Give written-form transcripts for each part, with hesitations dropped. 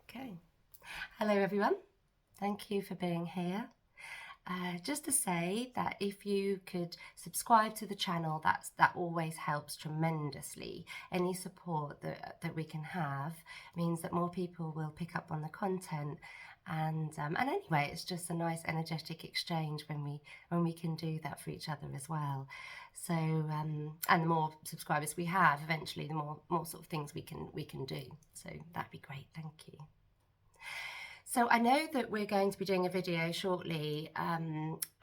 Okay. Hello everyone. Thank you for being here. Just to say that if you could subscribe to the channel, that always helps tremendously. Any support that we can have means that more people will pick up on the content, and anyway, it's just a nice energetic exchange when we can do that for each other as well. So and the more subscribers we have, eventually the more sort of things we can do. So that'd be great. Thank you. So I know that we're going to be doing a video shortly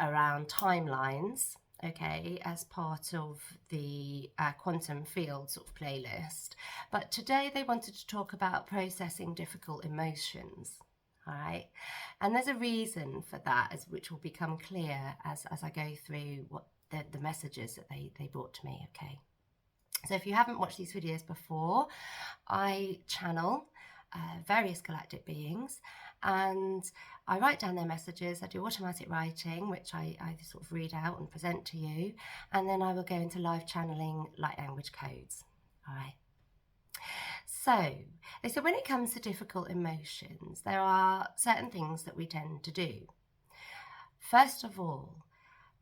around timelines, okay, as part of the quantum field sort of playlist. But today they wanted to talk about processing difficult emotions, all right? And there's a reason for that, which will become clear as I go through what the messages that they brought to me, okay? So if you haven't watched these videos before, I channel various galactic beings, and I write down their messages. I do automatic writing, which I sort of read out and present to you, and then I will go into live channeling light language codes. All right. So they said when it comes to difficult emotions, there are certain things that we tend to do. First of all,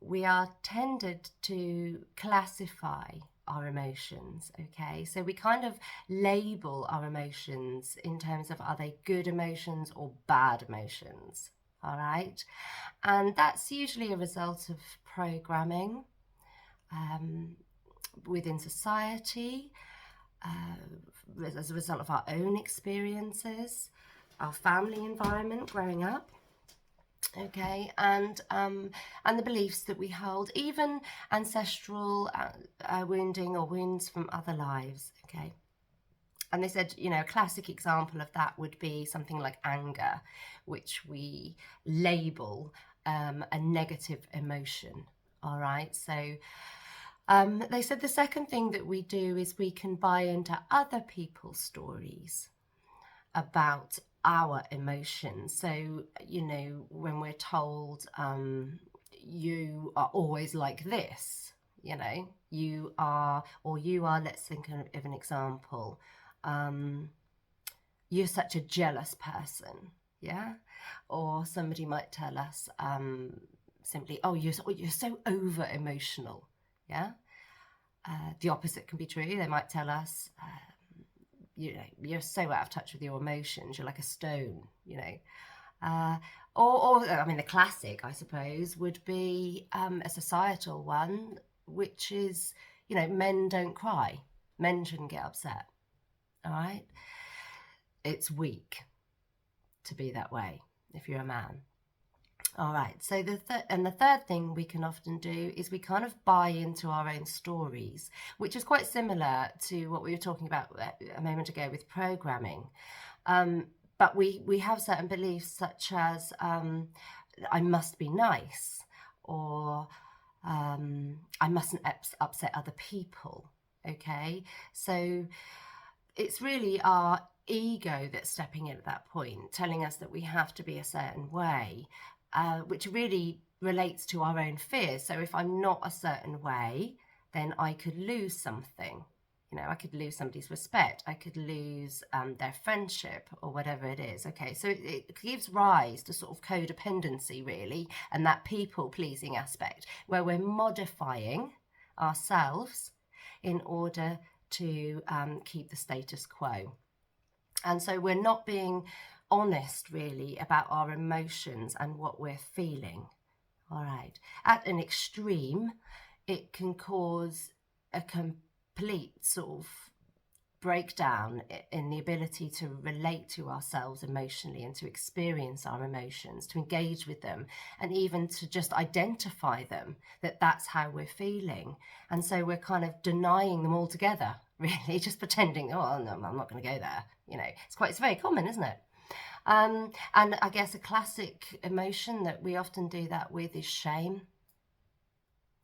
we are tended to classify our emotions, okay? So we kind of label our emotions in terms of, are they good emotions or bad emotions, all right? And that's usually a result of programming within society, as a result of our own experiences, our family environment growing up. Okay, and the beliefs that we hold, even ancestral wounding or wounds from other lives. Okay, and they said, you know, a classic example of that would be something like anger, which we label a negative emotion. All right, so they said the second thing that we do is we can buy into other people's stories about our emotions. So, you know, when we're told you are always like this, you know, you are, let's think of an example, you're such a jealous person, yeah? Or somebody might tell us simply, oh, you're so over emotional, yeah? The opposite can be true. They might tell us, you know, you're so out of touch with your emotions, you're like a stone, you know. Or I mean, the classic, I suppose, would be a societal one, which is, you know, men don't cry. Men shouldn't get upset, all right? It's weak to be that way if you're a man. All right, so the third thing we can often do is we kind of buy into our own stories, which is quite similar to what we were talking about a moment ago with programming. But we have certain beliefs such as I must be nice, or I mustn't upset other people, okay? So it's really our ego that's stepping in at that point, telling us that we have to be a certain way. Which really relates to our own fears. So if I'm not a certain way, then I could lose something. You know, I could lose somebody's respect. I could lose their friendship or whatever it is. Okay, so it gives rise to sort of codependency, really, and that people-pleasing aspect, where we're modifying ourselves in order to keep the status quo. And so we're not being honest really about our emotions and what we're feeling. All right, at an extreme, it can cause a complete sort of breakdown in the ability to relate to ourselves emotionally and to experience our emotions, to engage with them, and even to just identify them, that's how we're feeling. And so we're kind of denying them altogether, really, just pretending, oh no, I'm not going to go there. You know, it's very common, isn't it? And I guess a classic emotion that we often do that with is shame.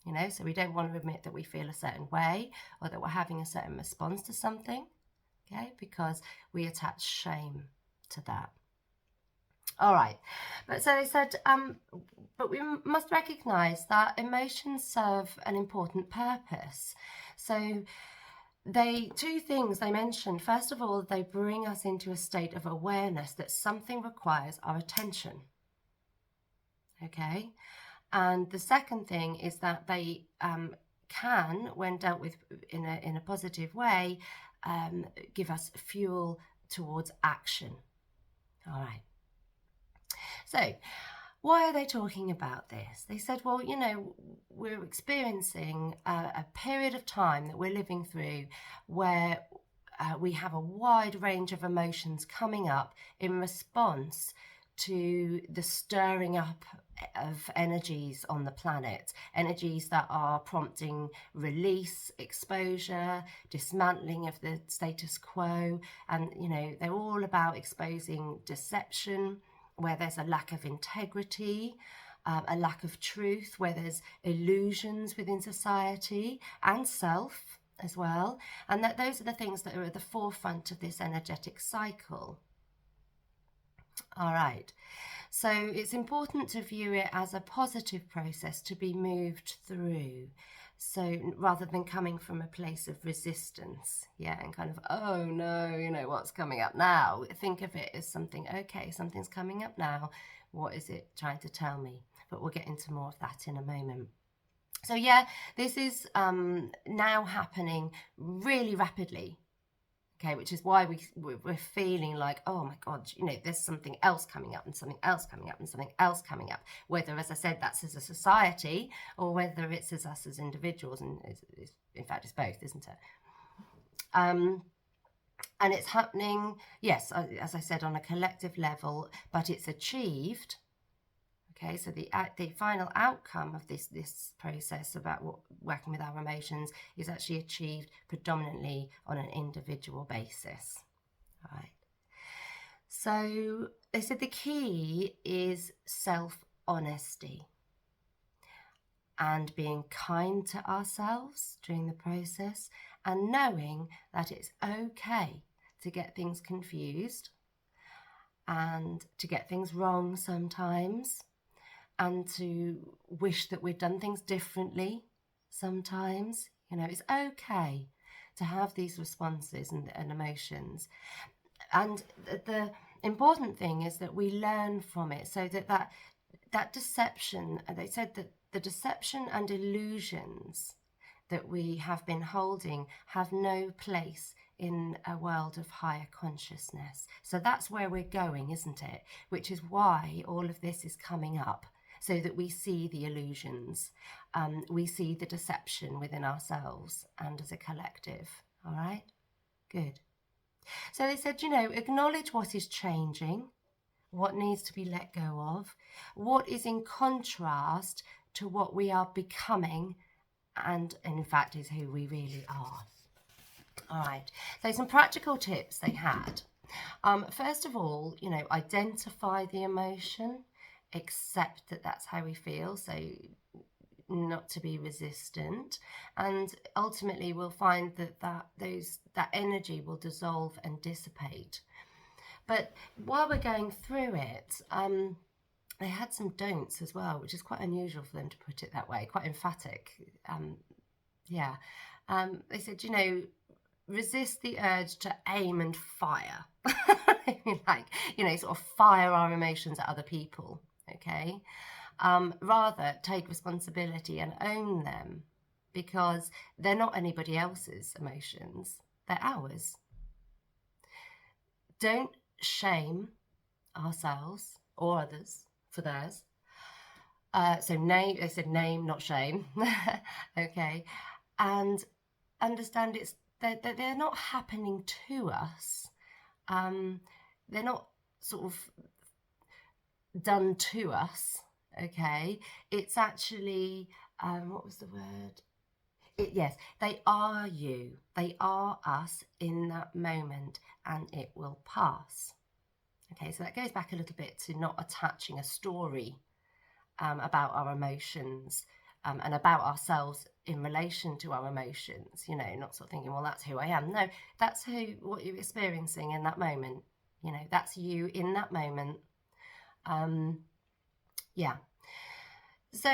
You know, so we don't want to admit that we feel a certain way or that we're having a certain response to something, okay, because we attach shame to that. All right, but so they said, but we must recognize that emotions serve an important purpose. So two things they mentioned. First of all, they bring us into a state of awareness that something requires our attention. Okay. And the second thing is that they can, when dealt with in a positive way, give us fuel towards action. All right. So why are they talking about this? They said, well, you know, we're experiencing a period of time that we're living through where we have a wide range of emotions coming up in response to the stirring up of energies on the planet, energies that are prompting release, exposure, dismantling of the status quo. And, you know, they're all about exposing deception, where there's a lack of integrity, a lack of truth, where there's illusions within society and self as well. And that those are the things that are at the forefront of this energetic cycle. All right. So it's important to view it as a positive process to be moved through. So rather than coming from a place of resistance, yeah, and kind of, oh no, you know, what's coming up now? Think of it as something, okay, something's coming up now. What is it trying to tell me? But we'll get into more of that in a moment. So yeah, this is now happening really rapidly. Okay, which is why we're feeling like, oh my God, you know, there's something else coming up and something else coming up and something else coming up. Whether, as I said, that's as a society or whether it's as us as individuals. And in fact, it's both, isn't it? And it's happening, yes, as I said, on a collective level, but it's achieved. Okay, so the final outcome of this process about working with our emotions is actually achieved predominantly on an individual basis. All right. So they said the key is self-honesty and being kind to ourselves during the process and knowing that it's okay to get things confused and to get things wrong sometimes, and to wish that we'd done things differently sometimes. You know, it's okay to have these responses and emotions. And the important thing is that we learn from it, so that deception, they said that the deception and illusions that we have been holding have no place in a world of higher consciousness. So that's where we're going, isn't it? Which is why all of this is coming up, so that we see the illusions, we see the deception within ourselves and as a collective. All right, good. So they said, you know, acknowledge what is changing, what needs to be let go of, what is in contrast to what we are becoming, and in fact is who we really are. All right, so some practical tips they had. First of all, you know, identify the emotion, accept that that's how we feel, so not to be resistant, and ultimately we'll find that energy will dissolve and dissipate. But while we're going through it, they had some don'ts as well, which is quite unusual for them to put it that way, quite emphatic. They said, you know, resist the urge to aim and fire. Like, you know, sort of fire our emotions at other people. Okay, rather take responsibility and own them, because they're not anybody else's emotions, they're ours. Don't shame ourselves or others for theirs. So name, they said name, not shame. Okay, and understand they're not happening to us. They're not sort of done to us. Okay, it's actually what was the word? Yes, they are you, they are us in that moment, and it will pass. Okay, so that goes back a little bit to not attaching a story about our emotions and about ourselves in relation to our emotions. You know, not sort of thinking, well, that's who I am. No, that's what you're experiencing in that moment. You know, that's you in that moment. Yeah. So,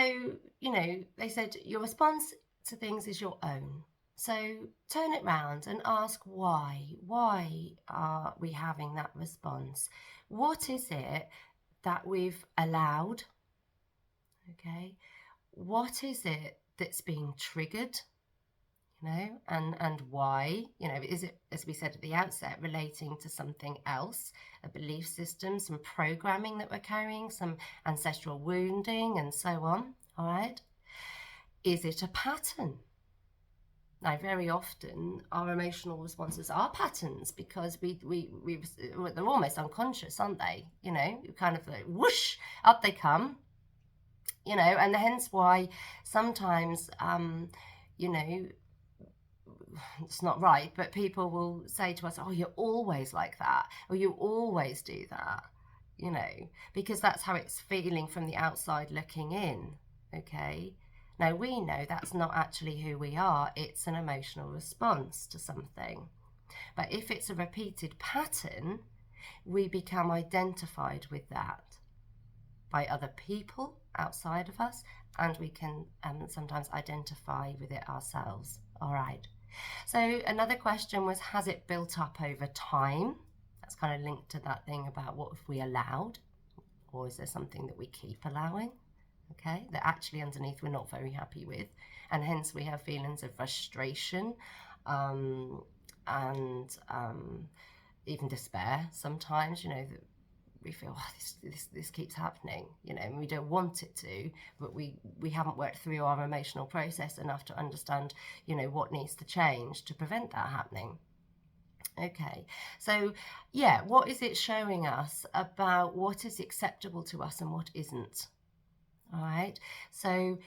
you know, they said your response to things is your own. So turn it round and ask why. Why are we having that response? What is it that we've allowed? Okay. What is it that's being triggered? And why? Is it, as we said at the outset, relating to something else, a belief system, some programming that we're carrying, some ancestral wounding, and so on? All right. Is it a pattern? Now, very often our emotional responses are patterns because they're almost unconscious, aren't they? You kind of like whoosh, up they come, and hence why sometimes, it's not right, but people will say to us, oh, you're always like that, or you always do that, because that's how it's feeling from the outside looking in. Okay. Now, we know that's not actually who we are. It's an emotional response to something. But if it's a repeated pattern, we become identified with that by other people outside of us, and we can sometimes identify with it ourselves. All right. So another question was, has it built up over time? That's kind of linked to that thing about what if we allowed, or is there something that we keep allowing? Okay, that actually underneath we're not very happy with, and hence we have feelings of frustration and even despair sometimes, that we feel, oh, this keeps happening, and we don't want it to, but we haven't worked through our emotional process enough to understand, what needs to change to prevent that happening. Okay, so yeah, what is it showing us about what is acceptable to us and what isn't? All right, so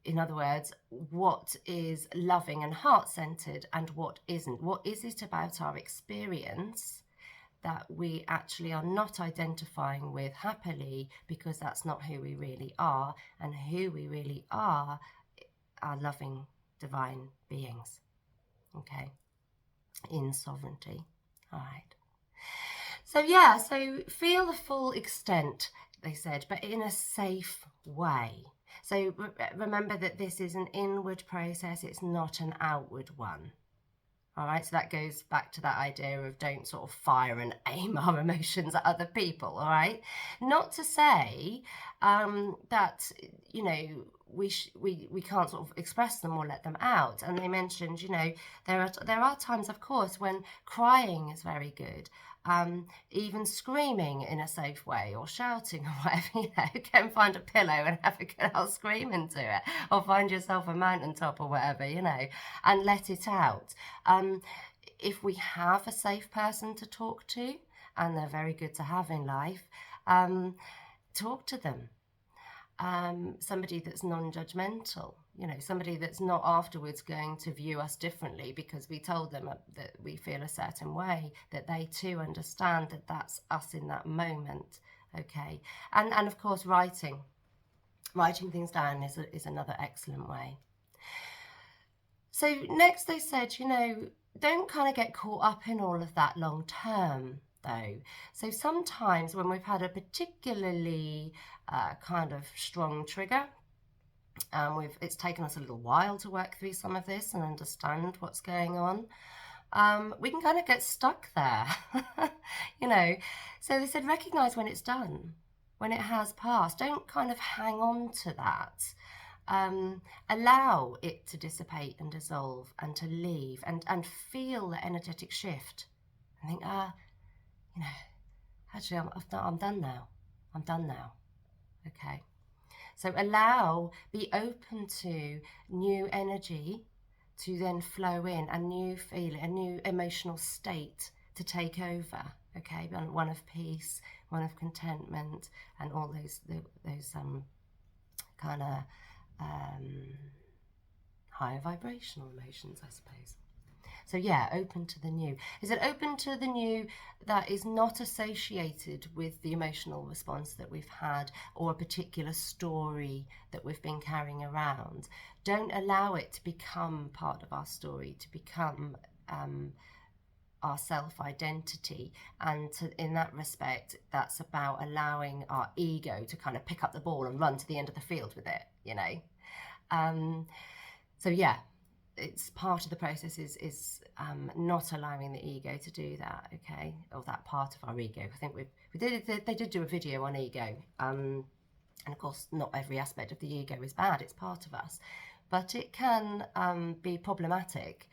in other words, what is loving and heart-centered and what isn't? What is it about our experience that we actually are not identifying with happily, because that's not who we really are, and who we really are loving divine beings, okay, in sovereignty. All right, so yeah, so feel the full extent, they said, but in a safe way. So remember that this is an inward process, it's not an outward one. All right, so that goes back to that idea of don't sort of fire and aim our emotions at other people. All right, not to say that we can't sort of express them or let them out. And they mentioned, there are times, of course, when crying is very good. Even screaming in a safe way, or shouting or whatever, go and find a pillow and have a good old scream into it, or find yourself a mountaintop or whatever, and let it out. If we have a safe person to talk to, and they're very good to have in life, talk to them. Somebody that's non-judgmental, somebody that's not afterwards going to view us differently because we told them that we feel a certain way, that they too understand that that's us in that moment. Okay, and of course writing things down is another excellent way. So next they said, don't kind of get caught up in all of that long term though. So sometimes when we've had a particularly kind of strong trigger, it's taken us a little while to work through some of this and understand what's going on, we can kind of get stuck there. So they said recognize when it's done, when it has passed. Don't kind of hang on to that. Allow it to dissipate and dissolve and to leave, and feel the energetic shift and think, actually I'm done now. I'm done now. Okay. So be open to new energy to then flow in, a new feeling, a new emotional state to take over. Okay, one of peace, one of contentment, and all those kind of higher vibrational emotions, I suppose. So yeah, open to the new. Is it open to the new that is not associated with the emotional response that we've had, or a particular story that we've been carrying around? Don't allow it to become part of our story, to become our self-identity. And in that respect, that's about allowing our ego to kind of pick up the ball and run to the end of the field with it, So yeah, it's part of the process is not allowing the ego to do that, okay, or that part of our ego. I think they did do a video on ego, and of course not every aspect of the ego is bad, it's part of us, but it can be problematic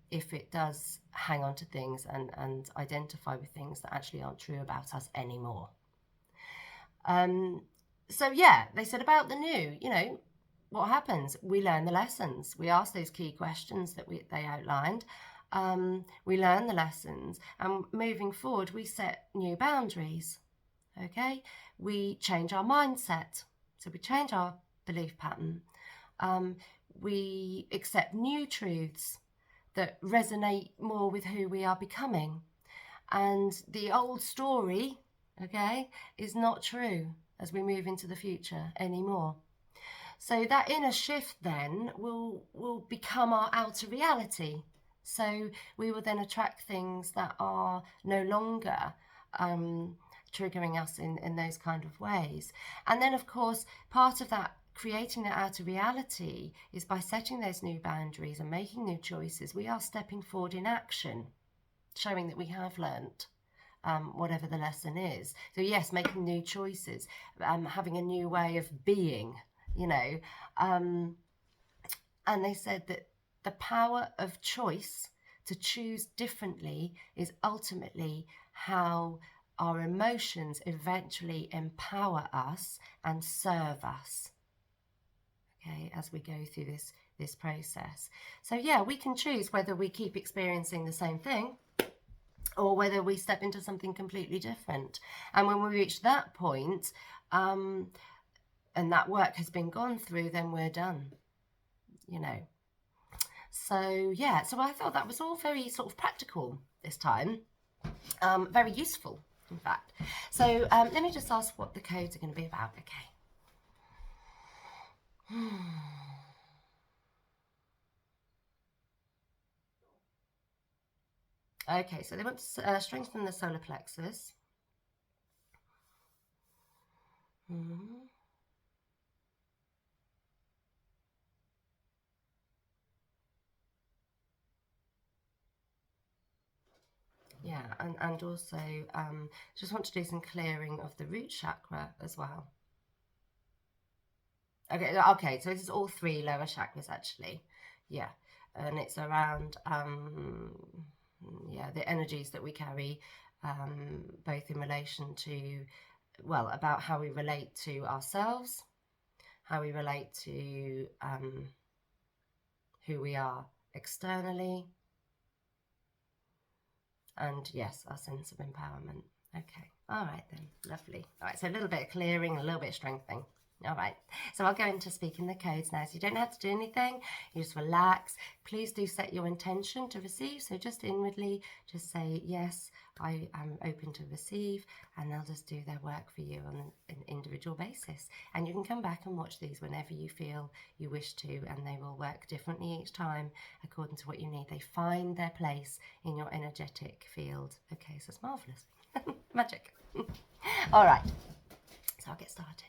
if it does hang on to things and identify with things that actually aren't true about us anymore. So yeah, they said about the new, what happens? We learn the lessons. We ask those key questions that they outlined. We learn the lessons, and moving forward, we set new boundaries. Okay, we change our mindset. So we change our belief pattern. We accept new truths that resonate more with who we are becoming. And the old story, okay, is not true as we move into the future anymore. So that inner shift then will become our outer reality. So we will then attract things that are no longer triggering us in those kind of ways. And then, of course, part of that creating that outer reality is by setting those new boundaries and making new choices. We are stepping forward in action, showing that we have learnt whatever the lesson is. So yes, making new choices, having a new way of being, and they said that the power of choice to choose differently is ultimately how our emotions eventually empower us and serve us, okay, as we go through this process. So yeah, we can choose whether we keep experiencing the same thing or whether we step into something completely different. And when we reach that point, and that work has been gone through, then we're done, So yeah, so I thought that was all very sort of practical this time, very useful, in fact. So let me just ask what the codes are going to be about, okay? Okay, so they want to strengthen the solar plexus. Yeah, and also just want to do some clearing of the root chakra as well. Okay, so this is all 3 lower chakras actually. Yeah, and it's around the energies that we carry, both in relation to, well, about how we relate to ourselves, how we relate to who we are externally, and yes, our sense of empowerment. Okay, all right then, lovely. All right, so a little bit of clearing, a little bit of strengthening. All right, so I'll go into speaking the codes now. So you don't have to do anything, you just relax. Please do set your intention to receive. So just inwardly, just say, yes, I am open to receive, and they'll just do their work for you on an individual basis. And you can come back and watch these whenever you feel you wish to, and they will work differently each time according to what you need. They find their place in your energetic field. Okay, so it's marvellous. Magic. All right, so I'll get started.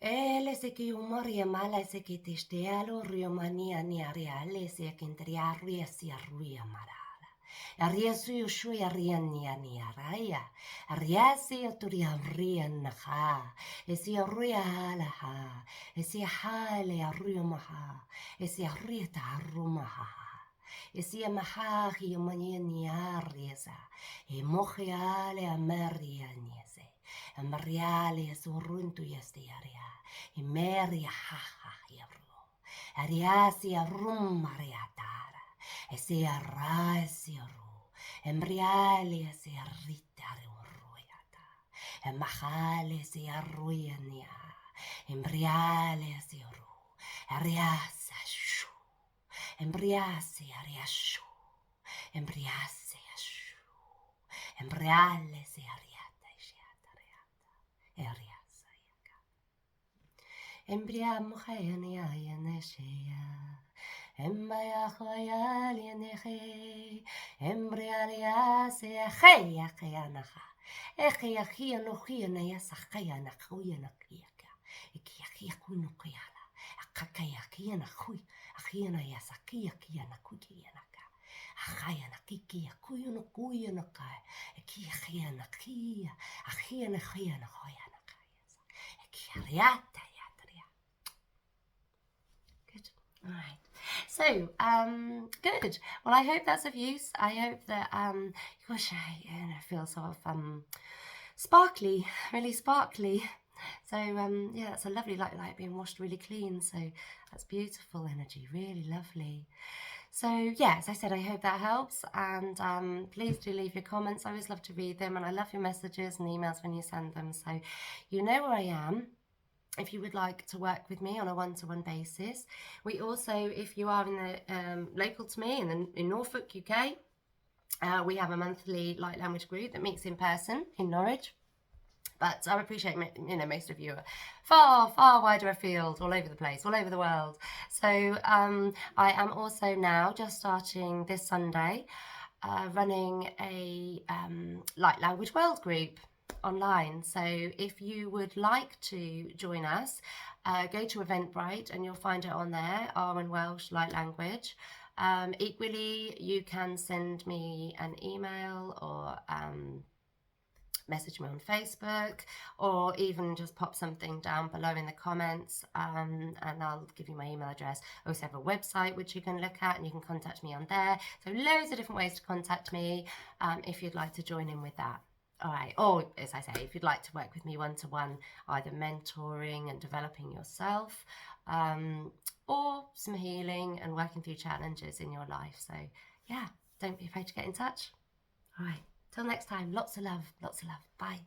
Eleseki umaria maleseki tistialo riomania niaria leseki interiaria sia marala. Ariesu yushui ariania niaraya. Ariasi oturia rianaha. Esi aria halaha. Esi hale ariumaha. Esi arieta arumaha. Isia mahahi manianiariesa, e mochiale amerianiese, e mariale suruntu yestiaria, e meria haha yavro, ariasia rumariatara, e sia rasiaru, e mriale sia ritare urruiata, e mahale sia ruiania, e mriale sia ru, ariasa shu. Embriase ariashu, embriase ashu, embriale se ariata, ariasa yaka. Embria muhayani ayaneshea, embaya hoyali nehe, embrialiase heya kayanaha, ekia hia no hia na yasa kayana kuyana kiyaka, ekia hia kunukuyala, akakaya kiyana huy. Ahiana yasakia kiana kukianaka. Ahayana kikia kuyuno kuyanoka. Ekia hiana kia. Ahiana hiana hoyanaka. Ekia riata yatria. Good. All right. So, good. Well, I hope that's of use. I hope that, gosh, I feel sort of sparkly, really sparkly. So yeah, that's a lovely light being washed really clean. So that's beautiful energy, really lovely. So yeah, as I said, I hope that helps. And please do leave your comments. I always love to read them, and I love your messages and emails when you send them. So you know where I am if you would like to work with me on a one-to-one basis. We also, if you are in the local to me in Norfolk, UK, we have a monthly light language group that meets in person in Norwich. But I appreciate, most of you are far, far wider afield, all over the place, all over the world. So I am also now just starting this Sunday running a light language world group online. So if you would like to join us, go to Eventbrite and you'll find it on there, R and Welsh Light Language. Equally, you can send me an email or message me on Facebook, or even just pop something down below in the comments, and I'll give you my email address. I also have a website which you can look at, and you can contact me on there. So loads of different ways to contact me if you'd like to join in with that. All right. Or, as I say, if you'd like to work with me one-to-one, either mentoring and developing yourself, or some healing and working through challenges in your life. So yeah, don't be afraid to get in touch. All right. Till next time, lots of love, lots of love. Bye.